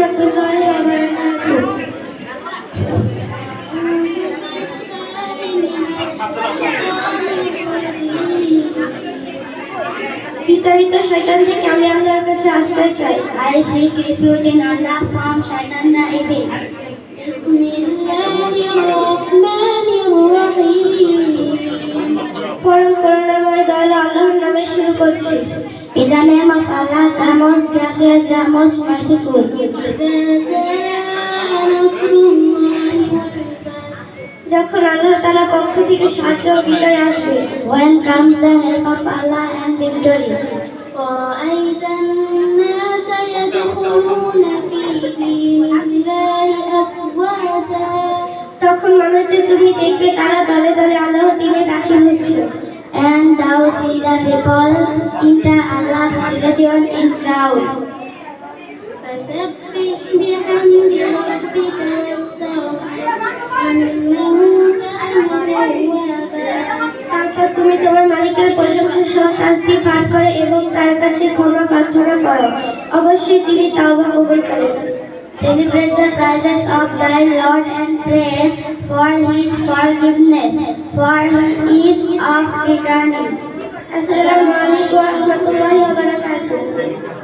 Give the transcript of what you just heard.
রাহমাতুল্লাহি ওয়া বারাকাতুহু। বিতাড়িত শয়তান থেকে আমি আল্লাহর কাছে আশ্রয় চাই। I seek refuge in Allah from Shaitan the evil. পরম করুণাময় দয়ালু আল্লাহর নামে শুরু করছি। In the name of Allah, the most gracious, the most merciful. যখন আল্লাহ তাআলার পক্ষ থেকে সাহায্য ও বিজয় আসবে। When comes the help of Allah and victory. ورأيت الناس يدخلون في دين الله أفواجا তখন মানুষদের তুমি দেখবে তারা দলে দলে আল্লাহর দ্বীনে দাখিল হচ্ছে। And thou see the people enter Allah's religion in crowds. فسبح بحمد ربك واستغفره إنه كان توابا তারপর তুমি তোমার মালিকের প্রশংসা সহ তাসবিহ পাঠ করে এবং তার কাছে ক্ষমা প্রার্থনা করো, অবশ্যই তিনি তাওবা কবুল করেন। Celebrate the praises of thy Lord and pray for his forgiveness, for he is of returning. আসসালামু আলাইকুম ওয়া রাহমাতুল্লাহি ওয়া বারাকাতুহু।